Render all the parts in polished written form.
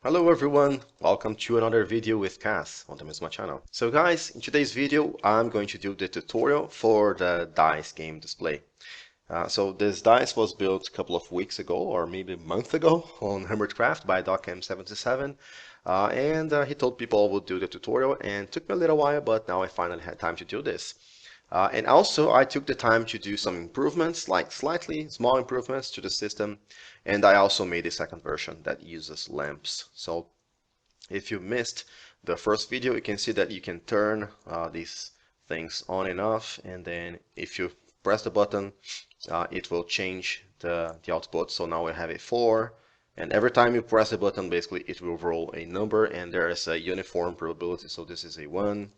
Hello everyone, welcome to another video with Cass on the Maizuma channel. So guys, in today's video I'm going to do the tutorial for the dice game display. So this dice was built a couple of weeks ago or maybe a month ago on Hermitcraft by DocM77 and he told people I would do the tutorial and it took me a little while, but now I finally had time to do this. And also I took the time to do some improvements, like slightly small improvements to the system, and I also made a second version that uses lamps. So if you missed the first video, you can see that you can turn these things on and off, and then if you press the button, it will change the output. So now we have a 4, and every time you press the button, basically it will roll a number, and there is a uniform probability. So this is a 1,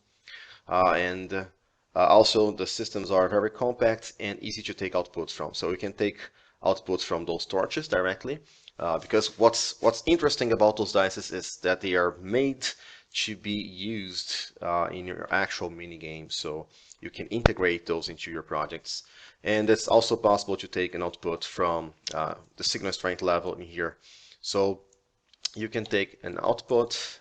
and also the systems are very compact and easy to take outputs from. So you can take outputs from those torches directly. Because what's interesting about those dices is that they are made to be used in your actual mini game, so you can integrate those into your projects. And it's also possible to take an output from the signal strength level in here. So you can take an output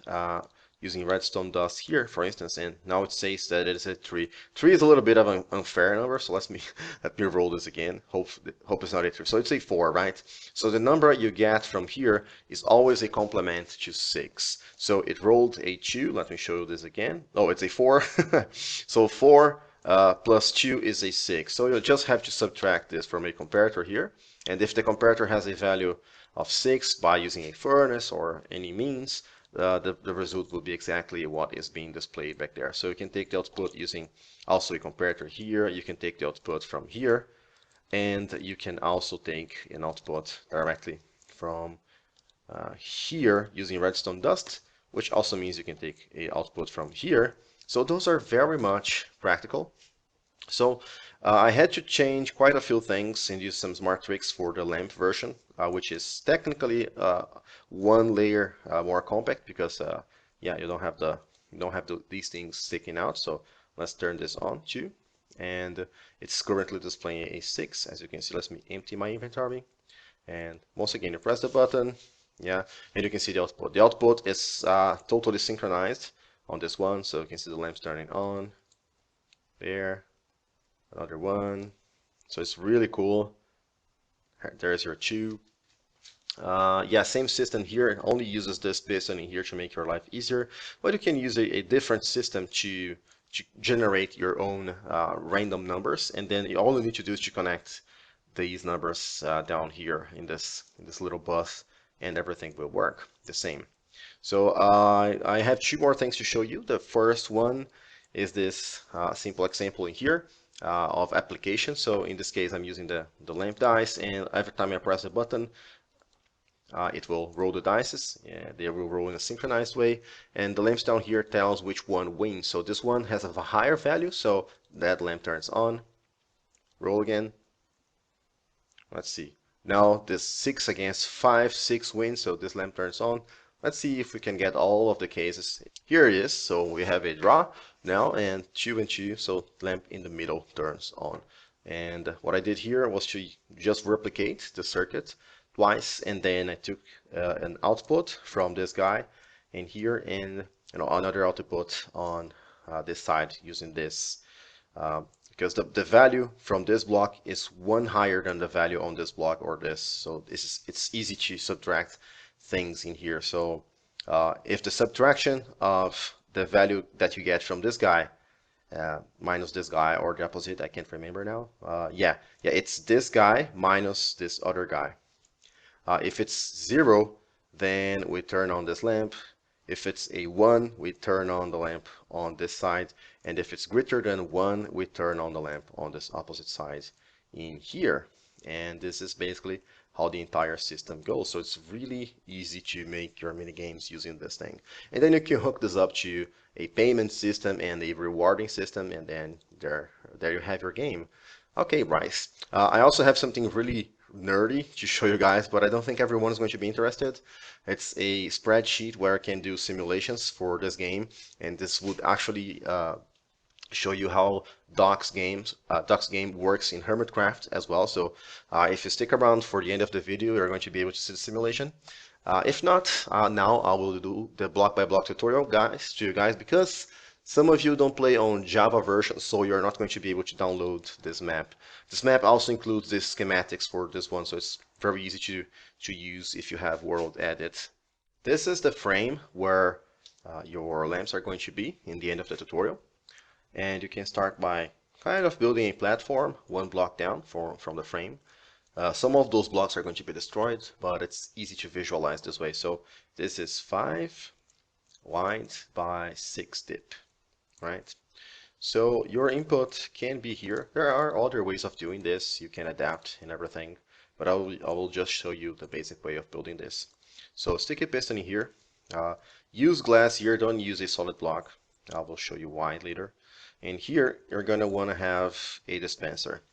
using redstone dust here, for instance, and now it says that it is a 3. 3 is a little bit of an unfair number, so let me roll this again. Hope it's not a 3. So it's a 4, right? So the number you get from here is always a complement to 6. So it rolled a 2. Let me show you this again. Oh, it's a 4. So 4 plus 2 is a 6. So you'll just have to subtract this from a comparator here. And if the comparator has a value of 6 by using a furnace or any means, the result will be exactly what is being displayed back there. So you can take the output using also a comparator here. You can take the output from here, and you can also take an output directly from here using redstone dust, which also means you can take a output from here. So those are very much practical. So I had to change quite a few things and use some smart tricks for the lamp version, which is technically one layer more compact because yeah, you don't have these things sticking out. So let's turn this on too, and it's currently displaying a 6, as you can see. Let me empty my inventory, and once again you press the button, yeah, and you can see the output. The output is totally synchronized on this one, so you can see the lamps turning on there. Another one. So it's really cool. There's your 2. Yeah, same system here. It only uses this piston in here to make your life easier. But you can use a different system to generate your own random numbers, and then all you need to do is to connect these numbers down here in this little bus, and everything will work the same. So I have 2 more things to show you. The first one is this simple example in here of application. So in this case, I'm using the lamp dice, and every time I press a button, it will roll the dice. Yeah, they will roll in a synchronized way, and the lamps down here tells which one wins. So this one has a higher value, so that lamp turns on. Roll again. Let's see. Now this 6 against 5, 6 wins, so this lamp turns on. Let's see if we can get all of the cases. Here it is. So we have a draw now, and 2 and 2, so lamp in the middle turns on. And what I did here was to just replicate the circuit twice, and then I took an output from this guy in here, and another output on this side using this. Because the value from this block is 1 higher than the value on this block or this. So it's easy to subtract things in here. So if the subtraction of the value that you get from this guy minus this guy, or the opposite, I can't remember now. Yeah, it's this guy minus this other guy. If it's 0, then we turn on this lamp. If it's a 1, we turn on the lamp on this side. And if it's greater than 1, we turn on the lamp on this opposite side in here. And this is basically how the entire system goes. So it's really easy to make your mini games using this thing. And then you can hook this up to a payment system and a rewarding system, and then there you have your game. Okay, Bryce. I also have something really nerdy to show you guys, but I don't think everyone is going to be interested. It's a spreadsheet where I can do simulations for this game, and this would actually show you how Doc's game works in Hermitcraft as well. So if you stick around for the end of the video, you're going to be able to see the simulation. If not, now I will do the block by block tutorial guys to you guys, because some of you don't play on Java version, so you're not going to be able to download this map. This map also includes the schematics for this one, so it's very easy to use if you have World Edit. This is the frame where your lamps are going to be in the end of the tutorial. And you can start by kind of building a platform one block down from the frame. Some of those blocks are going to be destroyed, but it's easy to visualize this way. So this is 5 wide by 6 deep, right? So your input can be here. There are other ways of doing this. You can adapt and everything, but I will just show you the basic way of building this. So stick a piston in here. Use glass here, don't use a solid block. I will show you why later. And here you're going to want to have a dispenser.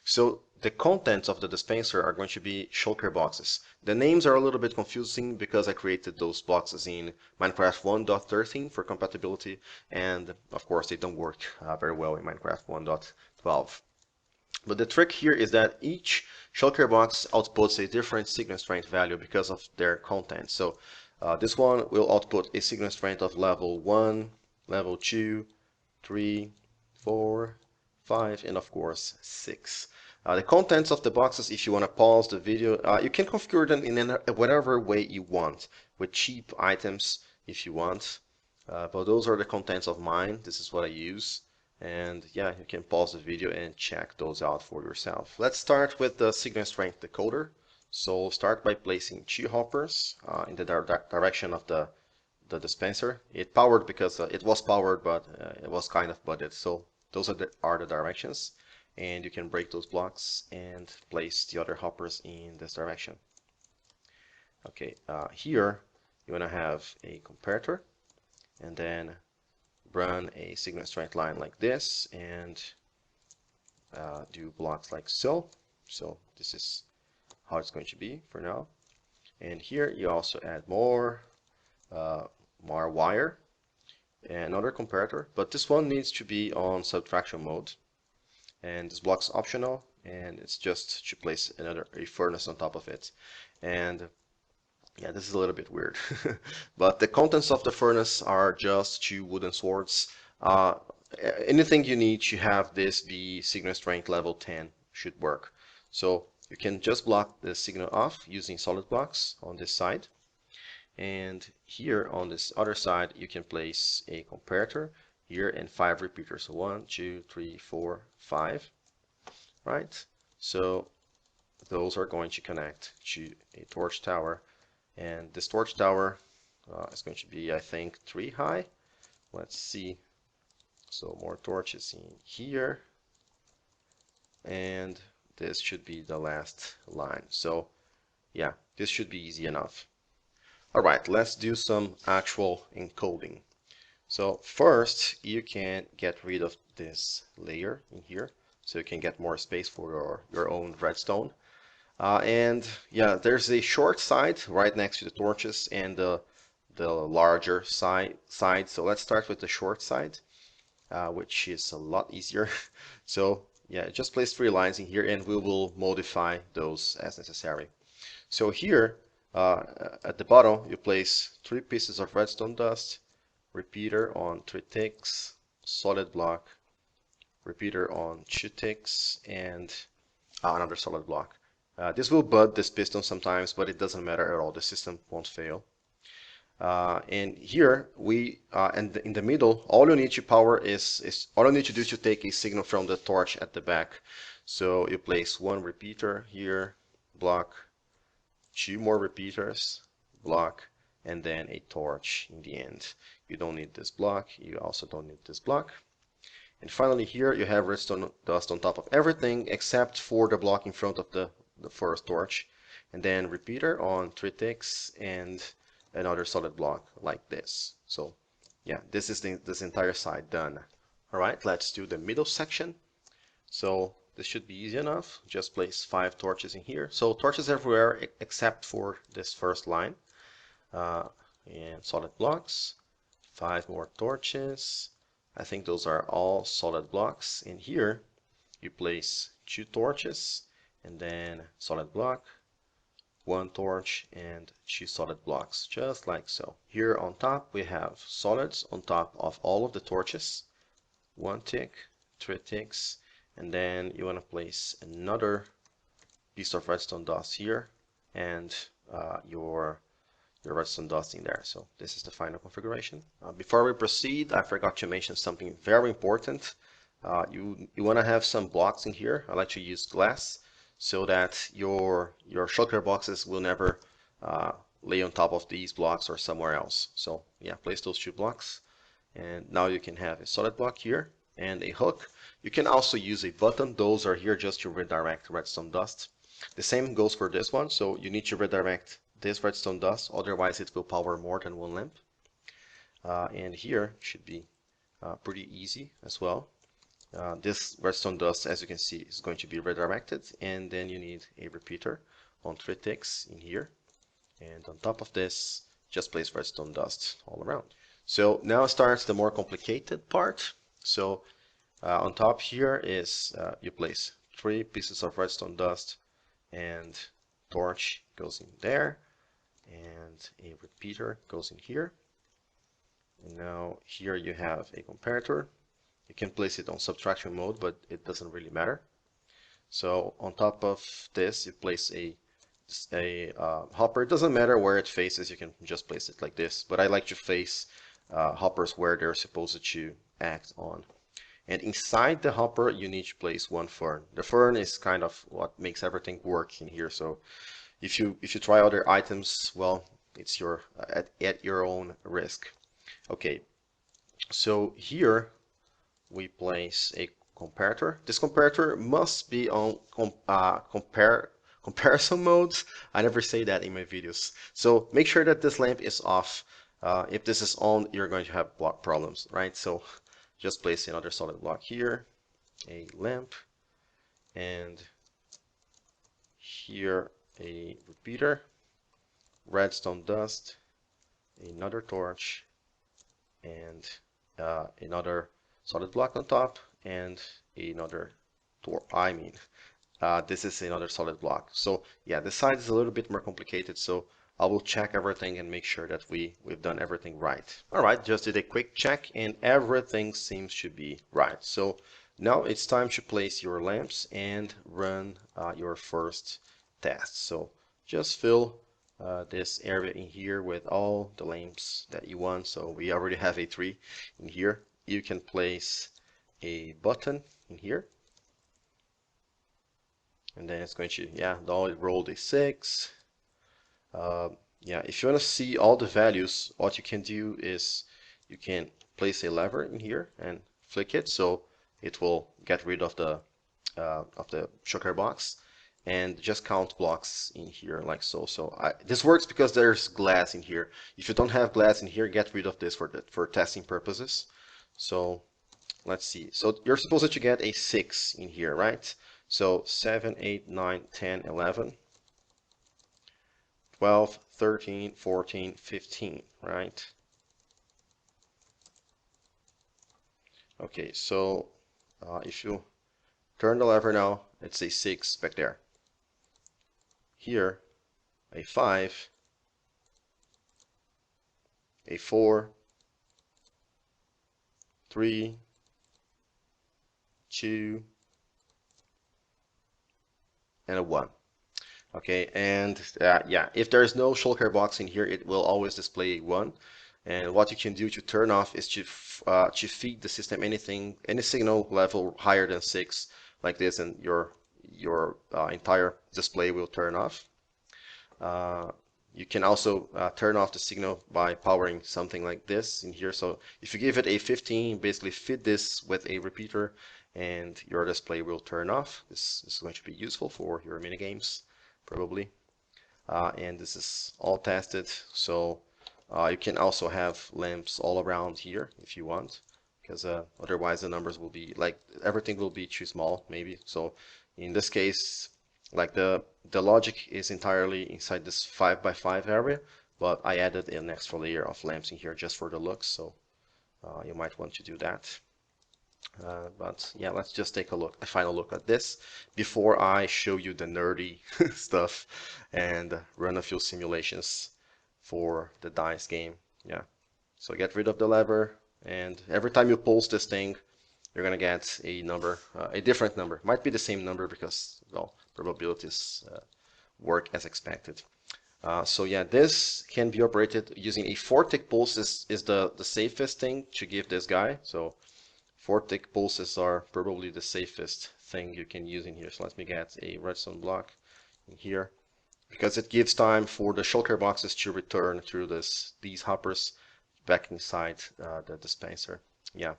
So the contents of the dispenser are going to be shulker boxes. The names are a little bit confusing because I created those boxes in Minecraft 1.13 for compatibility, and of course they don't work very well in Minecraft 1.12. But the trick here is that each shulker box outputs a different signal strength value because of their content. So this one will output a signal strength of level 1, level 2, 3, 4, 5, and of course 6. The contents of the boxes, if you want to pause the video, you can configure them in whatever way you want, with cheap items if you want. But those are the contents of mine. This is what I use. And yeah, you can pause the video and check those out for yourself. Let's start with the signal strength decoder. So start by placing 2 hoppers in the direction of the dispenser. It powered because it was powered, but it was kind of budded. So those are the directions, and you can break those blocks and place the other hoppers in this direction. Okay, here you want to have a comparator, and then run a signal strength line like this, and do blocks like so. So this is how it's going to be for now. And here you also add more wire and another comparator, but this one needs to be on subtraction mode, and this block's optional, and it's just to place a furnace on top of it. And yeah, this is a little bit weird. But the contents of the furnace are just 2 wooden swords. Anything you need to have this be signal strength level 10 should work. So you can just block the signal off using solid blocks on this side. And here on this other side, you can place a comparator here and 5 repeaters. So 1, 2, 3, 4, 5, right? So those are going to connect to a torch tower. And this torch tower is going to be, I think, 3 high. Let's see. So more torches in here. And this should be the last line. So yeah, this should be easy enough. Alright, let's do some actual encoding. So first, you can get rid of this layer in here, so you can get more space for your own redstone. And yeah, there's a short side right next to the torches and the larger side. So let's start with the short side, which is a lot easier. So yeah, just place 3 lines in here, and we will modify those as necessary. So here, at the bottom, you place 3 pieces of redstone dust, repeater on 3 ticks, solid block, repeater on 2 ticks, and another solid block. This will bud this piston sometimes, but it doesn't matter at all. The system won't fail. And here and in the middle, all you need to power is all you need to do is to take a signal from the torch at the back. So you place 1 repeater here, block, 2 more repeaters, block, and then a torch in the end. You don't need this block, you also don't need this block. And finally here you have redstone dust on top of everything except for the block in front of the first torch. And then repeater on 3 ticks and another solid block like this. So yeah, this is this entire side done. Alright, let's do the middle section. So this should be easy enough. Just place 5 torches in here. So torches everywhere except for this first line. And solid blocks. 5 more torches. I think those are all solid blocks. In here, you place 2 torches and then solid block, one torch, and two solid blocks, just like so. Here on top we have solids on top of all of the torches. One tick, three ticks, and then you want to place another piece of redstone dust here, and your redstone dust in there. So this is the final configuration. Before we proceed, I forgot to mention something very important. You want to have some blocks in here. I like to use glass so that your shulker boxes will never lay on top of these blocks or somewhere else. So yeah, place those two blocks, and now you can have a solid block here and a hook. You can also use a button. Those are here just to redirect redstone dust. The same goes for this one, so you need to redirect this redstone dust, otherwise it will power more than one lamp. And here should be pretty easy as well. This redstone dust, as you can see, is going to be redirected, and then you need a repeater on 3 ticks in here. And on top of this, just place redstone dust all around. So now starts the more complicated part. So on top here is you place 3 pieces of redstone dust, and torch goes in there, and a repeater goes in here. And now here you have a comparator. You can place it on subtraction mode, but it doesn't really matter. So on top of this, you place a hopper. It doesn't matter where it faces, you can just place it like this, but I like to face hoppers where they're supposed to act on. And inside the hopper, you need to place one fern. The fern is kind of what makes everything work in here. So if you try other items, well, it's your at your own risk. Okay, so here we place a comparator. This comparator must be on comparison modes. I never say that in my videos. So make sure that this lamp is off. If this is on, you're going to have block problems, right? So just place another solid block here, a lamp, and here a repeater, redstone dust, another torch, and another solid block on top, and another this is another solid block. So yeah, the side is a little bit more complicated, so I will check everything and make sure that we've done everything right. All right, just did a quick check and everything seems to be right. So now it's time to place your lamps and run your first test. So just fill this area in here with all the lamps that you want. So we already have a 3 in here. You can place a button in here, and then it's going to, yeah, now it rolled a 6. Yeah, if you want to see all the values, what you can do is you can place a lever in here and flick it, so it will get rid of the shulker box, and just count blocks in here like so. So this works because there's glass in here. If you don't have glass in here, get rid of this for testing purposes. So let's see. So you're supposed to get a 6 in here, right? So 7, 8, 9, 10, 11, 12, 13, 14, 15, right? Okay, so if you turn the lever now, it's a 6 back there. Here, a 5, a 4, 3, 2, and a 1. Okay, and yeah, if there is no shulker box in here, it will always display 1. And what you can do to turn off is to feed the system any signal level higher than 6, like this, and your entire display will turn off. You can also turn off the signal by powering something like this in here. So if you give it a 15, basically feed this with a repeater, and your display will turn off. This is going to be useful for your mini games, probably. And this is all tested, so you can also have lamps all around here if you want, because otherwise the numbers will be like everything will be too small maybe. So in this case, like the logic is entirely inside this 5x5 area, but I added an extra layer of lamps in here just for the looks, so you might want to do that. But yeah, let's just take a final look at this before I show you the nerdy stuff and run a few simulations for the dice game. Yeah. So get rid of the lever, and every time you pulse this thing, you're gonna get a number, a different number. Might be the same number because, well, probabilities work as expected. So yeah, this can be operated using a 4-tick pulse is the safest thing to give this guy. So 4-tick pulses are probably the safest thing you can use in here. So let me get a redstone block in here, because it gives time for the shulker boxes to return through these hoppers back inside the dispenser. Yeah.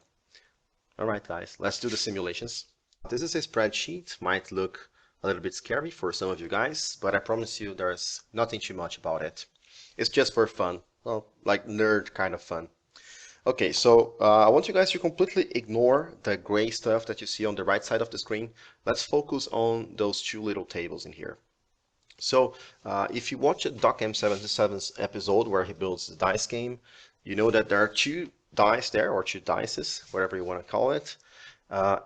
All right, guys, let's do the simulations. This is a spreadsheet. Might look a little bit scary for some of you guys, but I promise you there's nothing too much about it. It's just for fun. Well, like nerd kind of fun. Okay, so I want you guys to completely ignore the gray stuff that you see on the right side of the screen. Let's focus on those two little tables in here. So if you watch Doc M77's episode where he builds the dice game, you know that there are two dice there, or two dices, whatever you want to call it.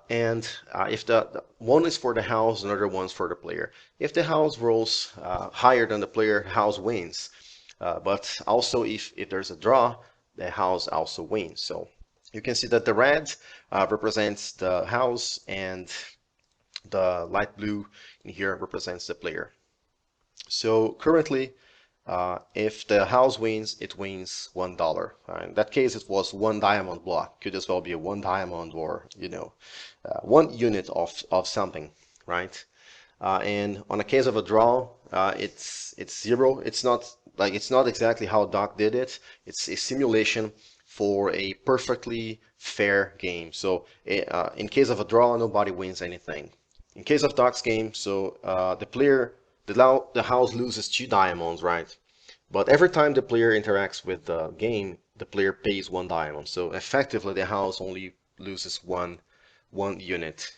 And if the one is for the house, another one's for the player. If the house rolls higher than the player, house wins. But also if there's a draw, the house also wins. So you can see that the red represents the house, and the light blue in here represents the player. So currently, if the house wins, it wins $1. In that case, it was 1 diamond block. Could as well be a 1 diamond, or 1 unit of something, right? And on a case of a draw, it's 0. It's not exactly how Doc did it. It's a simulation for a perfectly fair game. So in case of a draw, nobody wins anything. In case of Doc's game, so the house loses 2 diamonds, right? But every time the player interacts with the game, the player pays 1 diamond. So effectively, the house only loses one unit,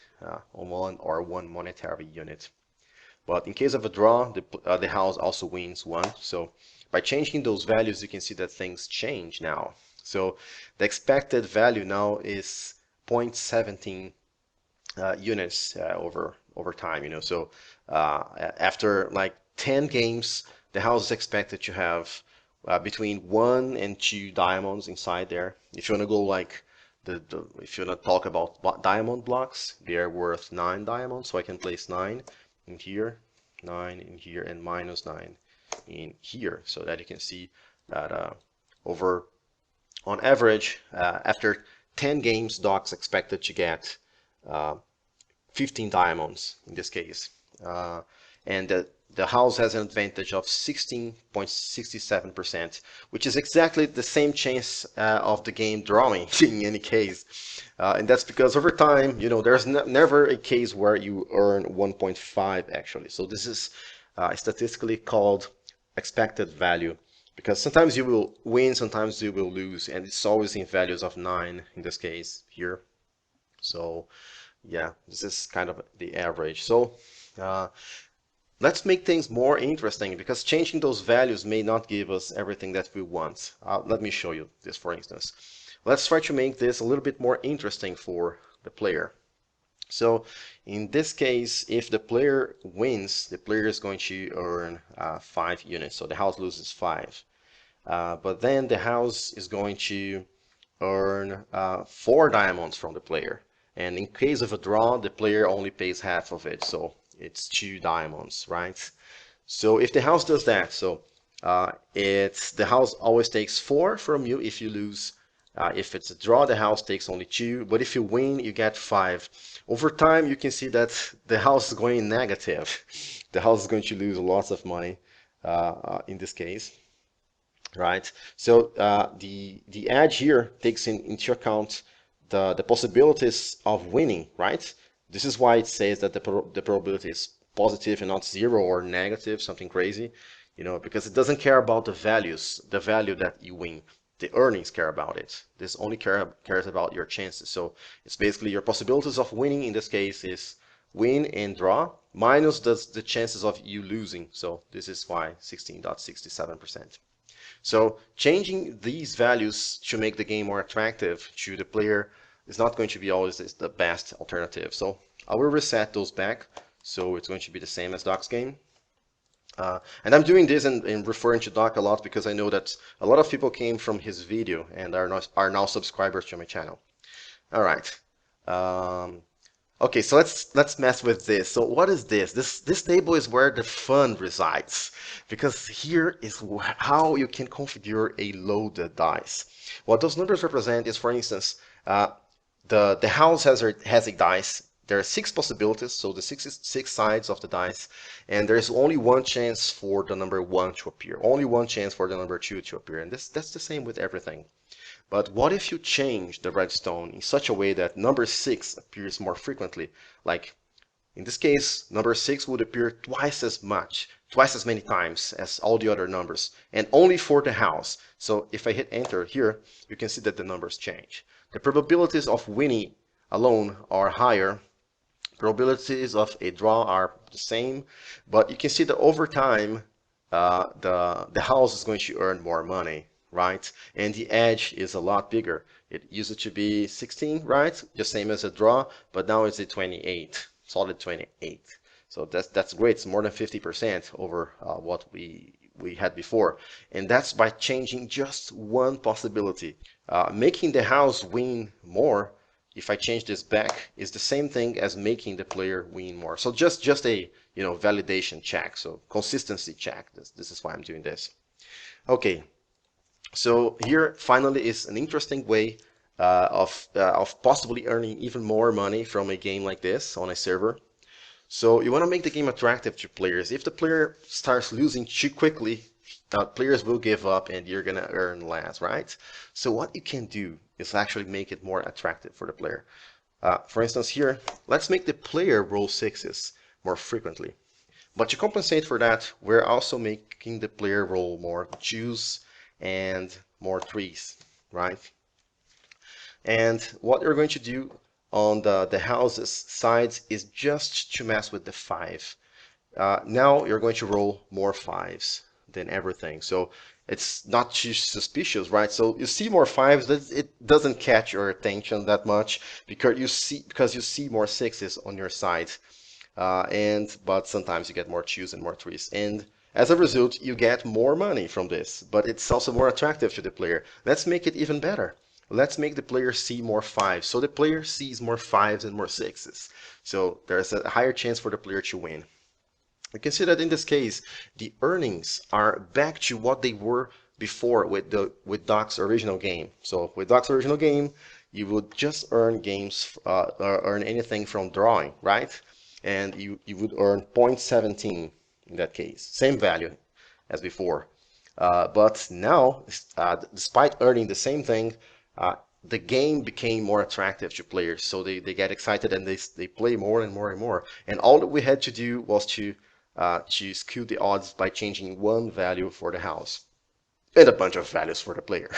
one monetary unit. But in case of a draw, the house also wins 1. So by changing those values, you can see that things change now. So the expected value now is 0.17 units over time. So after like 10 games, the house is expected to have between 1 and 2 diamonds inside there. If you want to go like if you want to talk about diamond blocks, they're worth 9 diamonds. So I can place 9 in here, 9 in here, and -9 in here, so that you can see that on average, after 10 games, Doc's expected to get 15 diamonds in this case. And the house has an advantage of 16.67%, which is exactly the same chance of the game drawing in any case. And that's because over time, there's never a case where you earn 1.5 actually. So this is statistically called expected value, because sometimes you will win, sometimes you will lose, and it's always in values of 9 in this case here. So yeah, this is kind of the average. So let's make things more interesting, because changing those values may not give us everything that we want. Let me show you this, for instance. Let's try to make this a little bit more interesting for the player. So in this case, if the player wins, the player is going to earn 5 units. So the house loses 5. But then the house is going to earn 4 diamonds from the player. And in case of a draw, the player only pays half of it. So it's 2 diamonds, right? So if the house does that, so the house always takes 4 from you if you lose. If it's a draw, the house takes only 2, but if you win, you get 5. Over time, you can see that the house is going negative. The house is going to lose lots of money in this case, right? So the edge here takes into account the possibilities of winning, right? This is why it says that the probability is positive and not 0 or negative, something crazy, because it doesn't care about the values, the value that you win. The earnings care about it. This only cares about your chances. So it's basically your possibilities of winning. In this case is win and draw minus the chances of you losing. So this is why 16.67%. So changing these values to make the game more attractive to the player is not going to be always the best alternative. So I will reset those back, so it's going to be the same as Doc's game. And I'm doing this and referring to Doc a lot because I know that a lot of people came from his video and are now subscribers to my channel. All right. Okay, so let's mess with this. So what is this? This table is where the fun resides, because here is how you can configure a loaded dice. What those numbers represent is, for instance, the house has a dice. There are 6 possibilities, so the six sides of the dice, and there's only one chance for the number 1 to appear, only one chance for the number 2 to appear, and that's the same with everything. But what if you change the redstone in such a way that number 6 appears more frequently? Like, in this case, number 6 would appear twice as many times as all the other numbers, and only for the house. So if I hit enter here, you can see that the numbers change. The probabilities of winning alone are higher. Probabilities of a draw are the same, but you can see that over time, the house is going to earn more money, right? And the edge is a lot bigger. It used to be 16, right? Just same as a draw, but now it's a 28, solid 28. So that's great. It's more than 50% over what we had before. And that's by changing just one possibility. Making the house win more, if I change this back, is the same thing as making the player win more. So just a validation check, so consistency check. This is why I'm doing this. Okay, so here finally is an interesting way of possibly earning even more money from a game like this on a server. So you want to make the game attractive to players. If the player starts losing too quickly, players will give up and you're going to earn less, right? So what you can do is actually make it more attractive for the player. For instance here, let's make the player roll 6s more frequently. But to compensate for that, we're also making the player roll more 2s and more 3s, right? And what you're going to do on the houses sides is just to mess with the 5. Now you're going to roll more 5s than everything. So it's not too suspicious, right? So you see more 5s, it doesn't catch your attention that much because you see more 6s on your side. But sometimes you get more 2s and more 3s. And as a result, you get more money from this, but it's also more attractive to the player. Let's make it even better. Let's make the player see more 5s. So the player sees more 5s and more 6s. So there's a higher chance for the player to win. You can see that in this case, the earnings are back to what they were before with Doc's original game. So with Doc's original game, you would just earn earn anything from drawing, right? And you would earn 0.17 in that case, same value as before. But now, despite earning the same thing, the game became more attractive to players. So they get excited and they play more and more and more. And all that we had to do was to skew the odds by changing one value for the house and a bunch of values for the player.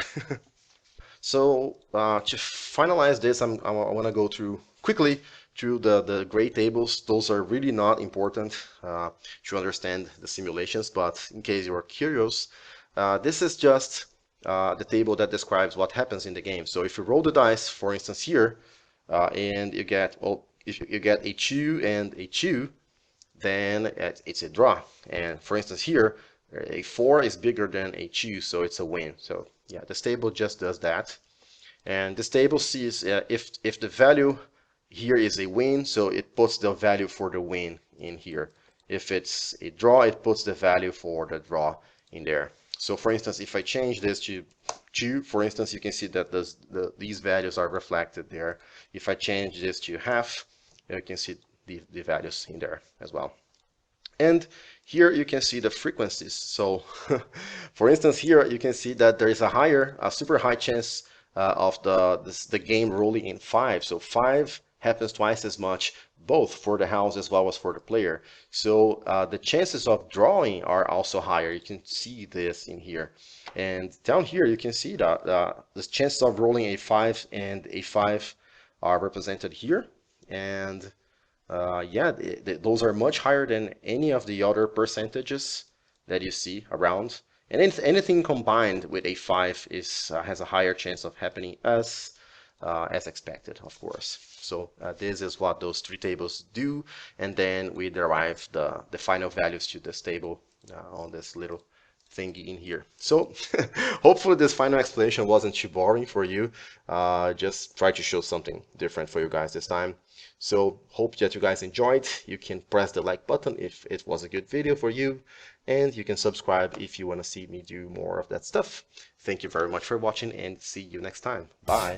So to finalize this, I want to go quickly through the gray tables. Those are really not important to understand the simulations, but in case you're curious, this is just the table that describes what happens in the game. So if you roll the dice, for instance here, and you get, well, if you get a 2 and a 2, then it's a draw. And for instance here, a 4 is bigger than a 2, so it's a win. So yeah, this table just does that. And this table sees if the value here is a win, so it puts the value for the win in here. If it's a draw, it puts the value for the draw in there. So for instance, if I change this to 2, for instance, you can see that these values are reflected there. If I change this to half, you can see the values in there as well. And here you can see the frequencies. So for instance, here you can see that there is a super high chance of the game rolling in 5. So 5 happens twice as much, both for the house as well as for the player. So the chances of drawing are also higher. You can see this in here. And down here you can see that the chances of rolling a 5 and a 5 are represented here. And yeah, those are much higher than any of the other percentages that you see around. And anything combined with a 5 has a higher chance of happening as as expected, of course. So this is what those three tables do, and then we derive the final values to this table on this little thingy in here. So hopefully this final explanation wasn't too boring for you. Just try to show something different for you guys this time. So hope that you guys enjoyed. You can press the like button if it was a good video for you, and you can subscribe if you want to see me do more of that stuff. Thank you very much for watching, and see you next time. Bye.